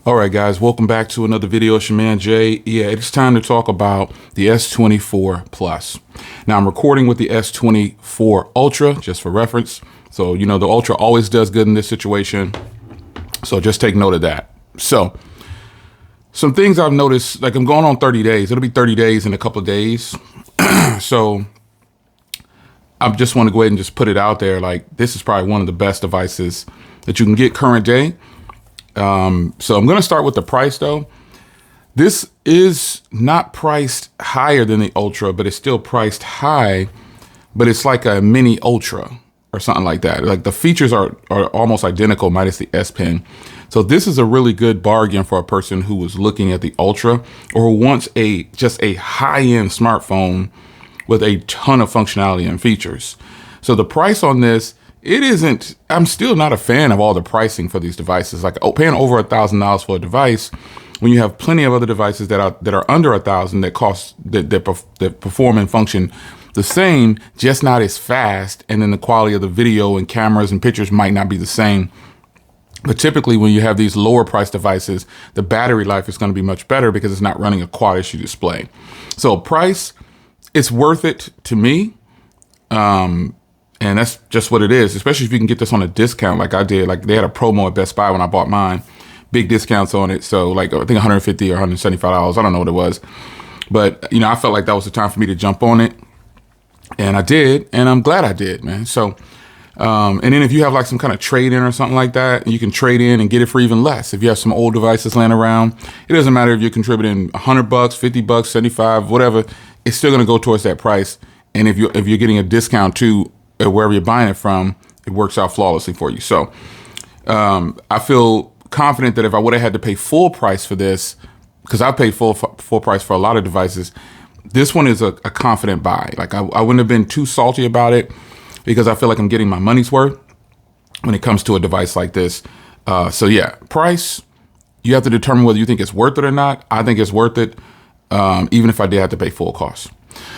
All right, guys, welcome back to another video. It's your man Jay. Yeah, it's time to talk about the S24 Plus. Now, I'm recording with the S24 Ultra just for reference. So, you know, the Ultra always does good in this situation. So just take note of that. So, some things I've noticed, like I'm going on 30 days. It'll be 30 days in a couple of days. So, I just want to go ahead and just put it out there. Like, this is probably one of the best devices that you can get current day. So I'm going to start with the price though. This is not priced higher than the Ultra, but it's still priced high, but it's like a mini Ultra or something like that. Like the features are almost identical minus the S Pen. So this is a really good bargain for a person who was looking at the Ultra or who wants just a high-end smartphone with a ton of functionality and features. So the price on this, I'm still not a fan of all the pricing for these devices. Like paying over $1,000 for a device when you have plenty of other devices that are under $1,000 that perform and function the same, just not as fast. And then the quality of the video and cameras and pictures might not be the same. But typically when you have these lower price devices, the battery life is going to be much better because it's not running a quad issue display. So price, it's worth it to me. And that's just what it is, especially if you can get this on a discount like I did. Like they had a promo at Best Buy when I bought mine, big discounts on it. So like I think $150 or $175, I don't know what it was. But, you know, I felt like that was the time for me to jump on it. And I did, and I'm glad I did, man. So, and then if you have like some kind of trade-in or something like that, you can trade in and get it for even less. If you have some old devices laying around, it doesn't matter if you're contributing $100, $50, 75, whatever, it's still gonna go towards that price. And if you're getting a discount too, wherever you're buying it from, it works out flawlessly for you. So I feel confident that if I would have had to pay full price for this, because I paid full price for a lot of devices, this one is a confident buy. Like I wouldn't have been too salty about it because I feel like I'm getting my money's worth when it comes to a device like this. So yeah, price, you have to determine whether you think it's worth it or not. I think it's worth it, even if I did have to pay full cost.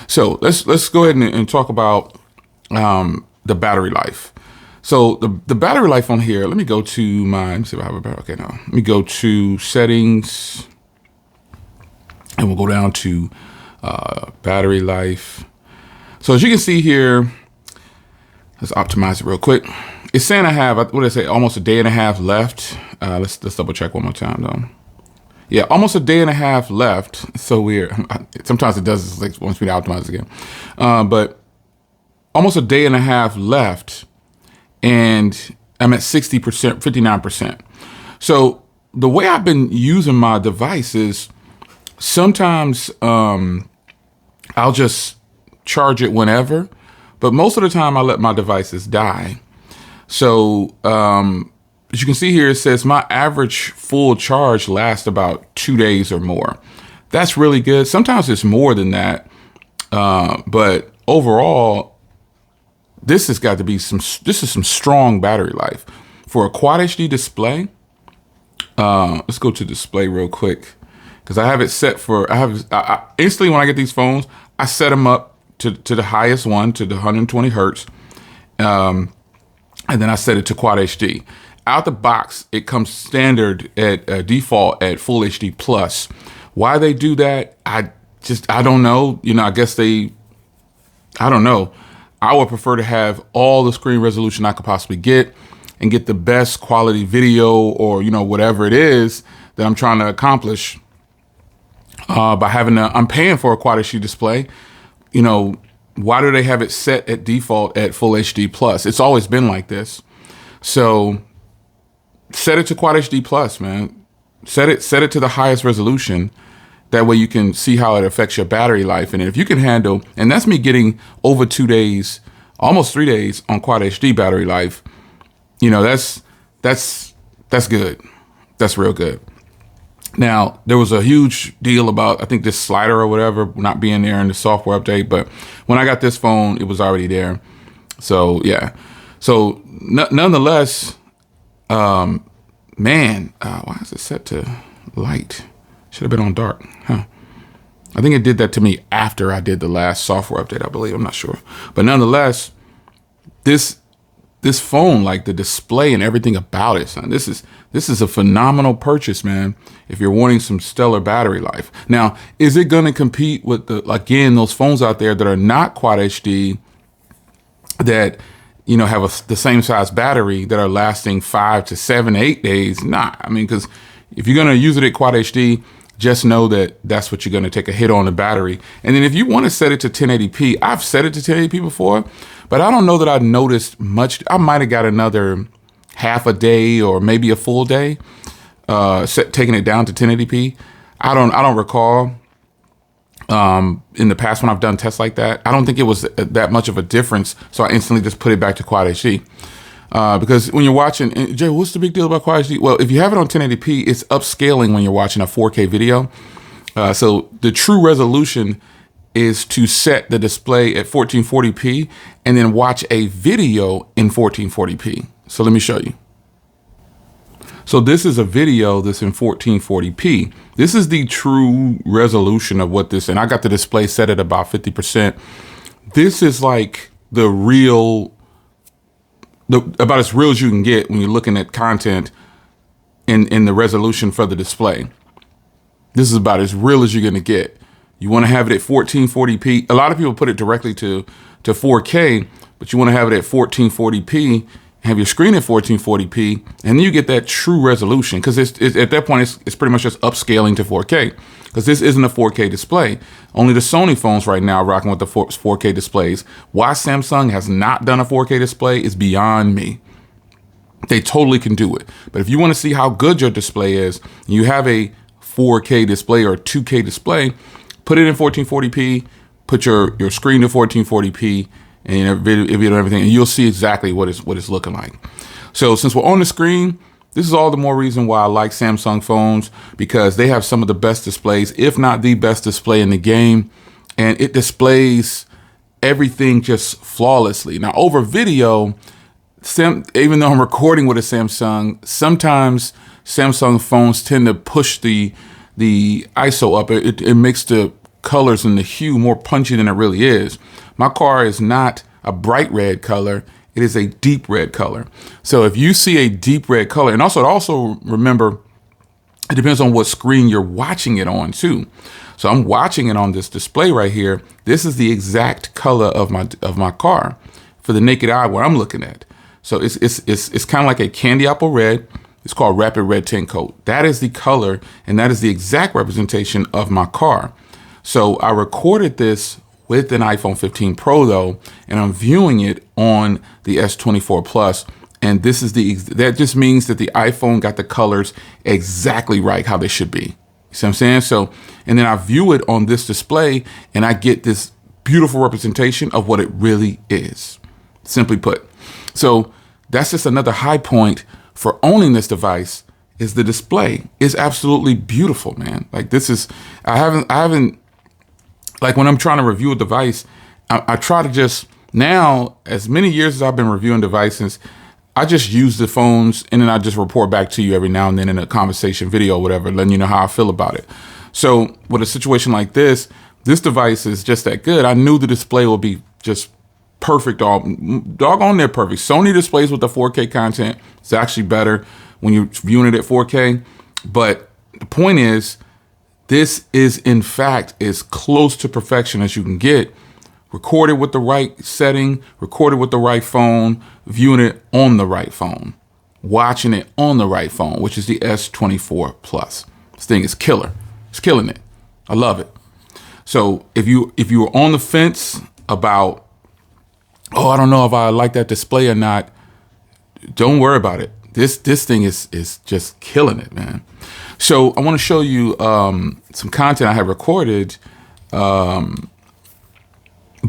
So let's go ahead and talk about the battery life. So the battery life on here, let me go to let me see if I have a battery. Okay, no. Let me go to settings and we'll go down to battery life. So as you can see here, let's optimize it real quick. It's saying I have, what did I say, almost a day and a half left. Let's double check one more time though. Yeah, almost a day and a half left. It's so weird. Sometimes it does, it like wants me to optimize again. But almost a day and a half left, and I'm at 60%, 59%. So the way I've been using my device is sometimes I'll just charge it whenever, but most of the time I let my devices die. So as you can see here, it says my average full charge lasts about 2 days or more. That's really good. Sometimes it's more than that, but overall, this has got to be this is some strong battery life. For a Quad HD display, let's go to display real quick because I have it set for, I instantly when I get these phones, I set them up to the highest one, to the 120 Hertz. And then I set it to Quad HD. Out the box, it comes standard at default at Full HD Plus. Why they do that, I don't know. You know, I guess I don't know. I would prefer to have all the screen resolution I could possibly get and get the best quality video or, you know, whatever it is that I'm trying to accomplish by I'm paying for a Quad HD display. You know, why do they have it set at default at Full HD Plus? It's always been like this. So set it to Quad HD Plus, man. Set it to the highest resolution. That way you can see how it affects your battery life. And if you can handle, and that's me getting over 2 days, almost 3 days on Quad HD battery life, you know, that's good. That's real good. Now, there was a huge deal about, I think this slider or whatever, not being there in the software update. But when I got this phone, it was already there. So yeah. So nonetheless, man, why is it set to light? Should have been on dark, huh? I think it did that to me after I did the last software update, I believe. I'm not sure. But nonetheless, this this phone, like the display and everything about it, son, this is a phenomenal purchase, man, if you're wanting some stellar battery life. Now, is it going to compete with again, those phones out there that are not Quad HD that, you know, have the same size battery that are lasting 5 to 7, 8 days? Nah, I mean, because if you're going to use it at Quad HD, just know that that's what you're going to take a hit on the battery. And then if you want to set it to 1080p, I've set it to 1080p before, but I don't know that I noticed much. I might have got another half a day or maybe a full day taking it down to 1080p. I don't recall in the past when I've done tests like that. I don't think it was that much of a difference, so I instantly just put it back to Quad HD. Because when you're watching, and Jay, what's the big deal about Quad HD? Well, if you have it on 1080p, it's upscaling when you're watching a 4K video. So the true resolution is to set the display at 1440p and then watch a video in 1440p. So let me show you. So this is a video that's in 1440p. This is the true resolution of what this, and I got the display set at about 50%. This is like the real, about as real as you can get when you're looking at content in the resolution for the display. This is about as real as you're gonna get. You wanna have it at 1440p. A lot of people put it directly to 4K, but you wanna have it at 1440p, have your screen at 1440p, and then you get that true resolution, because at that point, it's pretty much just upscaling to 4K, because this isn't a 4K display. Only the Sony phones right now are rocking with the 4K displays. Why Samsung has not done a 4K display is beyond me. They totally can do it. But if you want to see how good your display is, you have a 4K display or a 2K display, put it in 1440p, put your screen to 1440p, and video and everything, and you'll see exactly what it's looking like. So since we're on the screen, this is all the more reason why I like Samsung phones, because they have some of the best displays, if not the best display in the game, and it displays everything just flawlessly. Now over video, even though I'm recording with a Samsung, sometimes Samsung phones tend to push the ISO up. It makes the colors and the hue more punchy than it really is. My car is not a bright red color. It is a deep red color. So if you see a deep red color, and also remember, it depends on what screen you're watching it on too. So I'm watching it on this display right here. This is the exact color of my car for the naked eye where I'm looking at. So it's kind of like a candy apple red. It's called Rapid Red Tint Coat. That is the color, and that is the exact representation of my car. So I recorded this with an iPhone 15 Pro though, and I'm viewing it on the S24 Plus. And this is that just means that the iPhone got the colors exactly right, how they should be. You see what I'm saying? So, and then I view it on this display and I get this beautiful representation of what it really is, simply put. So that's just another high point for owning this device, is the display is absolutely beautiful, man. Like this is, I haven't, like when I'm trying to review a device, I try to just, now, as many years as I've been reviewing devices, I just use the phones and then I just report back to you every now and then in a conversation video or whatever, letting you know how I feel about it. So with a situation like this device is just that good. I knew the display would be just perfect, doggone near perfect. Sony displays with the 4K content is actually better when you're viewing it at 4K. But the point is, this is in fact as close to perfection as you can get. Recorded with the right setting, recorded with the right phone, viewing it on the right phone, watching it on the right phone, which is the S24 Plus. This thing is killer. It's killing it. I love it. So if you were on the fence about, oh, I don't know if I like that display or not, don't worry about it. This thing is just killing it, man. So I want to show you some content I have recorded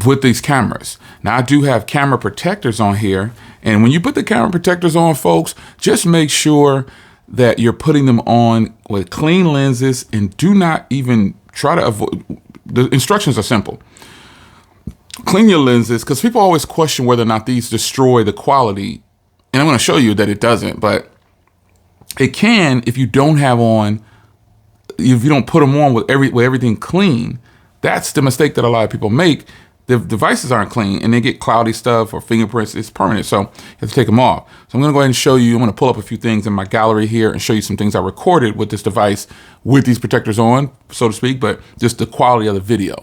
with these cameras. Now I do have camera protectors on here, and when you put the camera protectors on, folks, just make sure that you're putting them on with clean lenses, and do not even try to avoid, the instructions are simple. Clean your lenses, because people always question whether or not these destroy the quality, and I'm going to show you that it doesn't, but it can if you don't have on, if you don't put them on with everything clean. That's the mistake that a lot of people make. the devices aren't clean and they get cloudy stuff or fingerprints, it's permanent. So you have to take them off. So I'm going to go ahead and show you, I'm going to pull up a few things in my gallery here and show you some things I recorded with this device with these protectors on, so to speak, but just the quality of the video.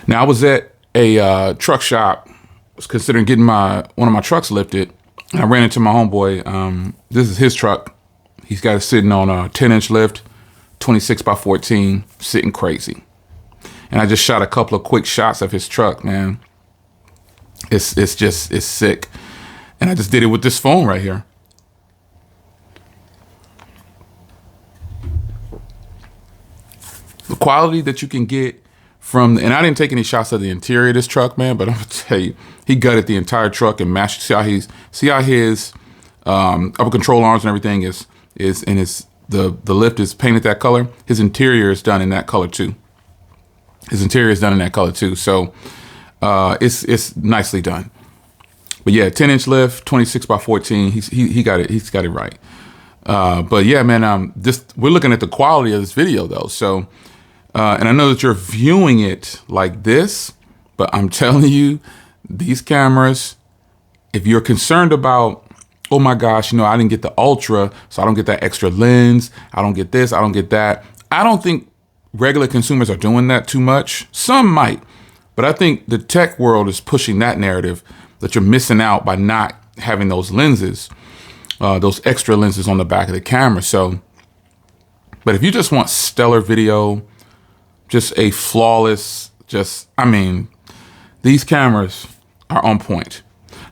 Now I was at a truck shop, was considering getting one of my trucks lifted, and I ran into my homeboy. This is his truck. He's got it sitting on a 10-inch lift, 26 by 14, sitting crazy. And I just shot a couple of quick shots of his truck, man. It's sick. And I just did it with this phone right here. The quality that you can get from, and I didn't take any shots of the interior of this truck, man, but I'm gonna tell you, he gutted the entire truck and mashed. See how his upper control arms and everything is and the lift is painted that color. His interior is done in that color too. So it's nicely done. But yeah, 10-inch lift, 26 by 14. He got it. He's got it right. But yeah, man, we're looking at the quality of this video though. So, and I know that you're viewing it like this, but I'm telling you, these cameras, if you're concerned about, oh my gosh, I didn't get the ultra, so I don't get that extra lens. I don't get this. I don't get that. I don't think regular consumers are doing that too much. Some might, but I think the tech world is pushing that narrative that you're missing out by not having those lenses, those extra lenses on the back of the camera. So, but if you just want stellar video, just a flawless, these cameras are on point.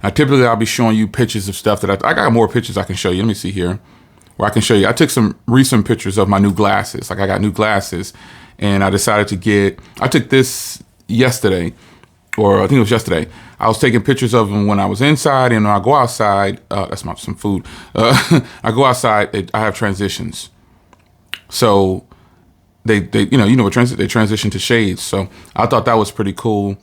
Now, typically I'll be showing you pictures of stuff that I got more pictures I can show you. Let me see here. Where I can show you. I took some recent pictures of my new glasses. Like I got new glasses and I decided I took this yesterday, or I think it was yesterday. I was taking pictures of them when I was inside, and when I go outside, that's some food. I go outside, I have transitions. So they transition to shades. So I thought that was pretty cool.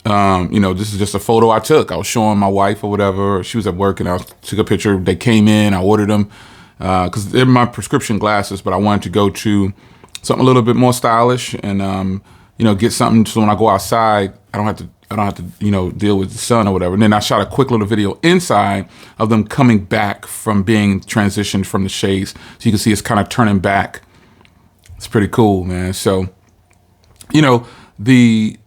This is just a photo I took. I was showing my wife or whatever. She was at work and I took a picture. They came in, I ordered them. Because they're my prescription glasses, but I wanted to go to something a little bit more stylish and get something so when I go outside, I don't have to deal with the sun or whatever. And then I shot a quick little video inside of them coming back from being transitioned from the shades, so you can see it's kind of turning back. It's pretty cool, man. So, the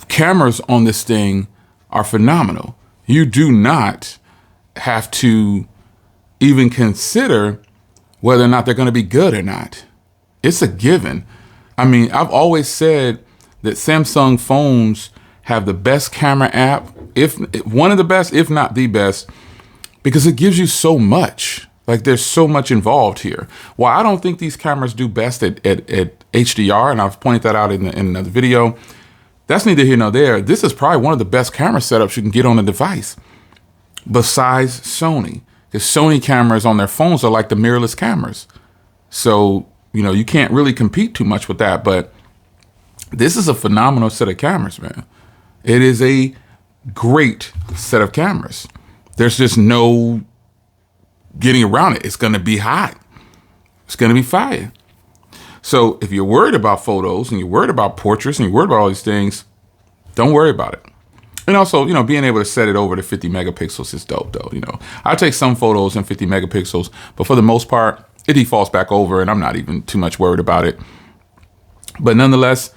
cameras on this thing are phenomenal. You do not have to even consider whether or not they're going to be good or not. It's a given. I've always said that Samsung phones have the best camera app, if one of the best, if not the best, because it gives you so much. Like there's so much involved here. While I don't think these cameras do best at HDR, and I've pointed that out in another video, that's neither here nor there. This is probably one of the best camera setups you can get on a device besides Sony. Because Sony cameras on their phones are like the mirrorless cameras. So, you can't really compete too much with that. But this is a phenomenal set of cameras, man. It is a great set of cameras. There's just no getting around it. It's going to be hot. It's going to be fire. So if you're worried about photos and you're worried about portraits and you're worried about all these things, don't worry about it. And also, being able to set it over to 50 megapixels is dope though. I take some photos in 50 megapixels, but for the most part, it defaults back over and I'm not even too much worried about it. But nonetheless,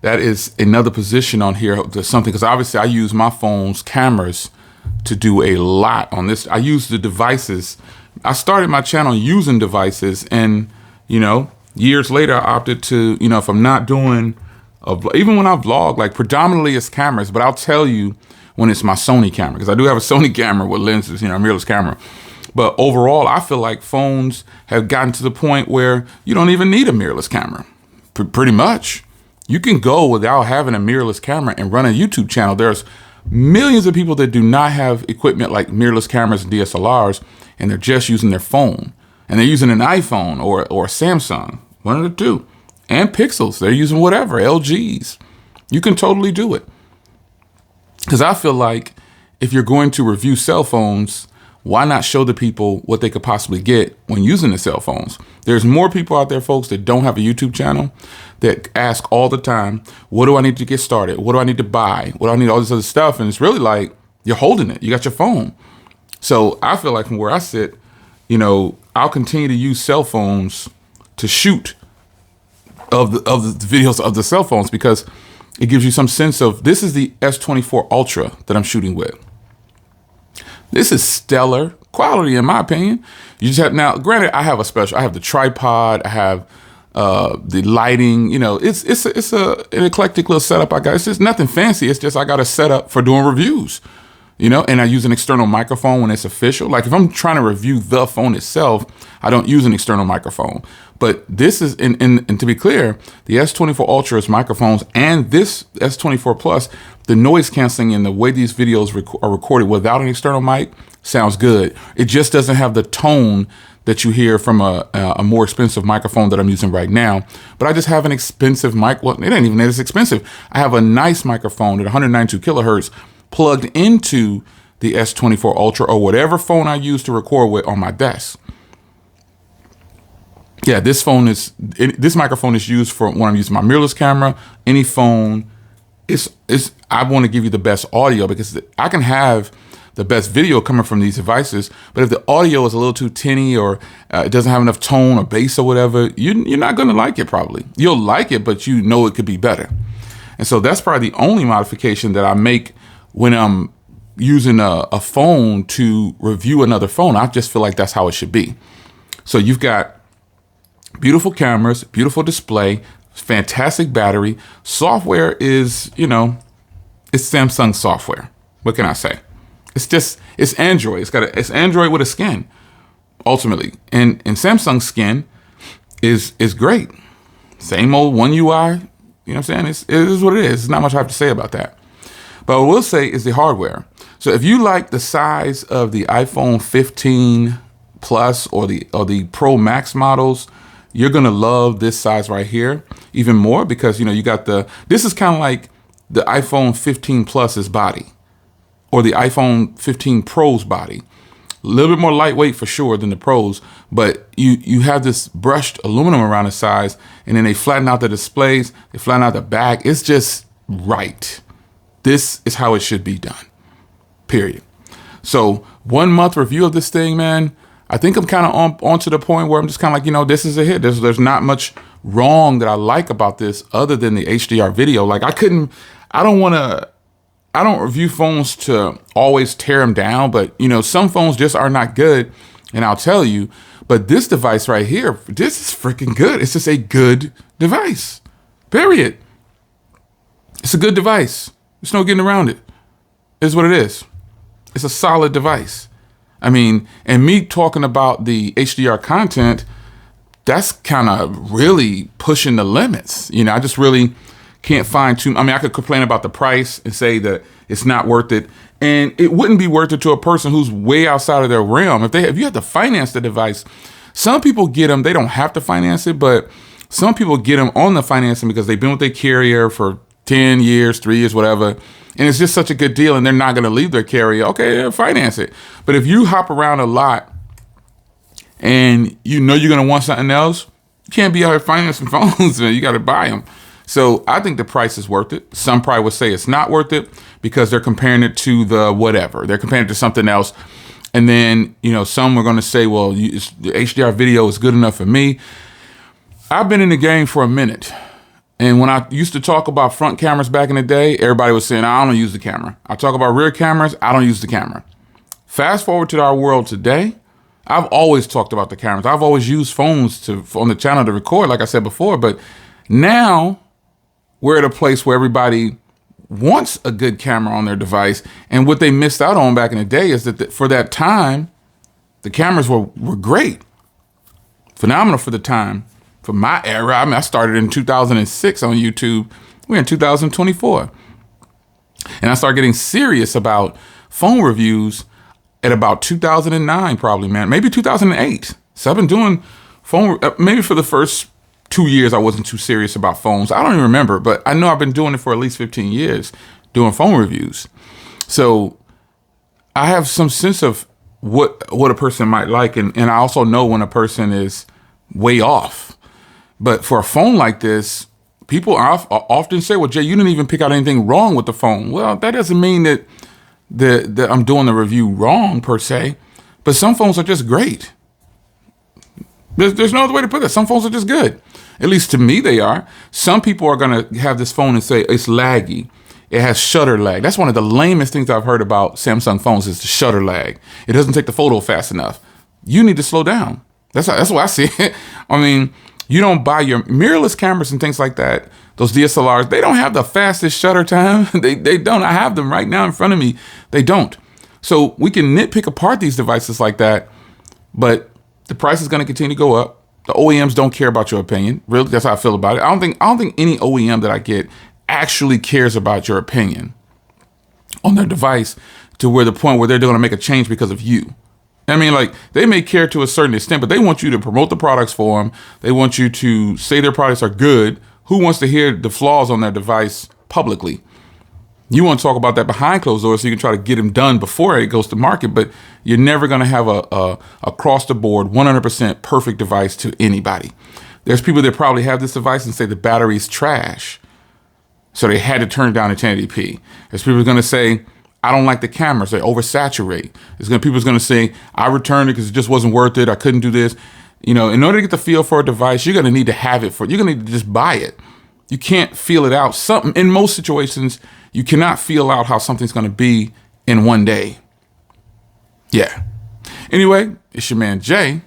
that is another position on here to something, because obviously I use my phone's cameras to do a lot on this. I use the devices. I started my channel using devices and, years later, I opted to, if I'm not doing, even when I vlog, like predominantly it's cameras, but I'll tell you when it's my Sony camera, because I do have a Sony camera with lenses, mirrorless camera. But overall, I feel like phones have gotten to the point where you don't even need a mirrorless camera. Pretty much. You can go without having a mirrorless camera and run a YouTube channel. There's millions of people that do not have equipment like mirrorless cameras and DSLRs, and they're just using their phone. And they're using an iPhone or a Samsung, one of the two. And Pixels, they're using whatever, LGs. You can totally do it. Because I feel like if you're going to review cell phones, why not show the people what they could possibly get when using the cell phones? There's more people out there, folks, that don't have a YouTube channel that ask all the time, what do I need to get started? What do I need to buy? What do I need? All this other stuff. And it's really like, you're holding it. You got your phone. So I feel like from where I sit, you know, I'll continue to use cell phones to shoot of the videos of the cell phones, because it gives you some sense of, this is the S24 Ultra that I'm shooting with. This is stellar quality, in my opinion. You just have, now, granted, I have the tripod, I have the lighting, you know, it's an eclectic little setup I got. It's just nothing fancy. It's just, I got a setup for doing reviews, you know, and I use an external microphone when it's official. Like if I'm trying to review the phone itself, I don't use an external microphone. But this is, and to be clear, the S24 Ultra's microphones and this S24 Plus, the noise canceling and the way these videos are recorded without an external mic sounds good. It just doesn't have the tone that you hear from a more expensive microphone that I'm using right now. But I just have an expensive mic. Well, it ain't even that it's expensive. I have a nice microphone at 192 kilohertz plugged into the S24 Ultra or whatever phone I use to record with on my desk. Yeah, this microphone is used for when I'm using my mirrorless camera, any phone. I want to give you the best audio, because I can have the best video coming from these devices, but if the audio is a little too tinny or it doesn't have enough tone or bass or whatever, you're not going to like it probably. You'll like it, but you know it could be better. And so that's probably the only modification that I make when I'm using a phone to review another phone. I just feel like that's how it should be. So you've got beautiful cameras, beautiful display, fantastic battery. Software is, you know, it's Samsung software. What can I say? It's Android. It's Android with a skin, ultimately. And Samsung skin is great. Same old One UI. You know what I'm saying? It is what it is. There's not much I have to say about that. But what I will say is the hardware. So if you like the size of the iPhone 15 Plus or the Pro Max models, you're gonna love this size right here even more, because you know this is kind of like the iPhone 15 Plus's body or the iPhone 15 Pro's body. A little bit more lightweight for sure than the Pros, but you have this brushed aluminum around the sides, and then they flatten out the displays, they flatten out the back. It's just right. This is how it should be done, period. So 1 month review of this thing, man, I think I'm kind of on to the point where I'm just kind of like, you know, this is a hit. There's not much wrong that I like about this other than the HDR video. Like I don't review phones to always tear them down, but you know, some phones just are not good, and I'll tell you, but this device right here, this is freaking good. It's just a good device, period. It's a good device. There's no getting around it. It's what it is. It's a solid device. I mean, and me talking about the HDR content, that's kind of really pushing the limits. You know, I just really can't find I could complain about the price and say that it's not worth it. And it wouldn't be worth it to a person who's way outside of their realm. If you have to finance the device, some people get them, they don't have to finance it, but some people get them on the financing because they've been with their carrier for 10 years, 3 years, whatever. And it's just such a good deal and they're not going to leave their carrier. Okay, yeah, finance it. But if you hop around a lot and you know you're going to want something else, you can't be out here financing phones. You got to buy them. So I think the price is worth it. Some probably would say it's not worth it because they're comparing it to the whatever. They're comparing it to something else. And then, you know, some are going to say, well, the HDR video is good enough for me. I've been in the game for a minute. And when I used to talk about front cameras back in the day, everybody was saying, I don't use the camera. I talk about rear cameras, I don't use the camera. Fast forward to our world today, I've always talked about the cameras. I've always used phones on the channel to record, like I said before. But now we're at a place where everybody wants a good camera on their device. And what they missed out on back in the day is that for that time, the cameras were great. Phenomenal for the time. For my era, I mean, I started in 2006 on YouTube. We're in 2024. And I started getting serious about phone reviews at about 2009, probably, man. Maybe 2008. So I've been doing phone, maybe for the first 2 years, I wasn't too serious about phones. I don't even remember, but I know I've been doing it for at least 15 years, doing phone reviews. So I have some sense of what a person might like. And I also know when a person is way off. But for a phone like this, people often say, well, Jay, you didn't even pick out anything wrong with the phone. Well, that doesn't mean that I'm doing the review wrong per se, but some phones are just great. There's no other way to put it. Some phones are just good. At least to me, they are. Some people are going to have this phone and say it's laggy. It has shutter lag. That's one of the lamest things I've heard about Samsung phones is the shutter lag. It doesn't take the photo fast enough. You need to slow down. That's what I see it. I mean, you don't buy your mirrorless cameras and things like that. Those DSLRs, they don't have the fastest shutter time. They don't. I have them right now in front of me. They don't. So we can nitpick apart these devices like that, but the price is going to continue to go up. The OEMs don't care about your opinion. Really, that's how I feel about it. I don't think any OEM that I get actually cares about your opinion on their device to where the point where they're going to make a change because of you. I mean, like, they may care to a certain extent, but they want you to promote the products for them. They want you to say their products are good. Who wants to hear the flaws on their device publicly? You want to talk about that behind closed doors so you can try to get them done before it goes to market, but you're never going to have a across the board 100% perfect device to anybody. There's people that probably have this device and say the battery's trash, so they had to turn down to 1080p. There's people going to say, I don't like the cameras, they oversaturate. People's going to say, I returned it because it just wasn't worth it. I couldn't do this. You know, in order to get the feel for a device, you're going to need to have it you're going to need to just buy it. You can't feel it out. In most situations, you cannot feel out how something's going to be in one day. Yeah. Anyway, it's your man, Jay.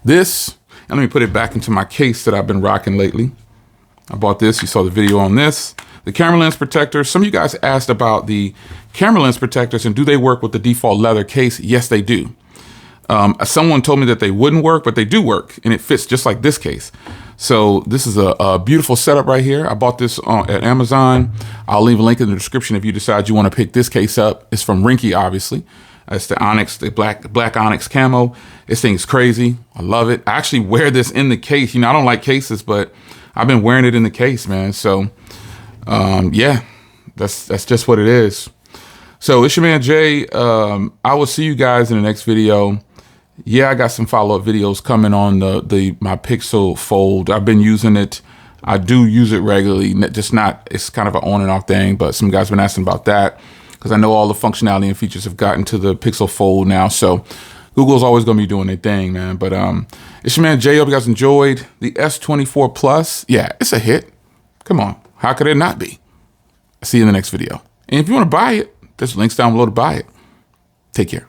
And let me put it back into my case that I've been rocking lately. I bought this. You saw the video on this. The camera lens protectors. Some of you guys asked about the camera lens protectors and do they work with the default leather case? Yes, they do. Someone told me that they wouldn't work, but they do work, and it fits just like this case. So this is a beautiful setup right here. I bought this at Amazon. I'll leave a link in the description if you decide you want to pick this case up. It's from Rinky, obviously. It's the Onyx, the black Onyx camo. This thing's crazy. I love it. I actually wear this in the case. You know, I don't like cases, but I've been wearing it in the case, man. So, yeah, that's just what it is. So it's your man, Jay. I will see you guys in the next video. Yeah, I got some follow-up videos coming on my Pixel Fold. I've been using it. I do use it regularly, it's kind of an on and off thing, but some guys have been asking about that because I know all the functionality and features have gotten to the Pixel Fold now. So Google's always going to be doing their thing, man. But it's your man, Jay. Hope you guys enjoyed the S24 Plus. Yeah, it's a hit. Come on. How could it not be? See you in the next video. And if you want to buy it, there's links down below to buy it. Take care.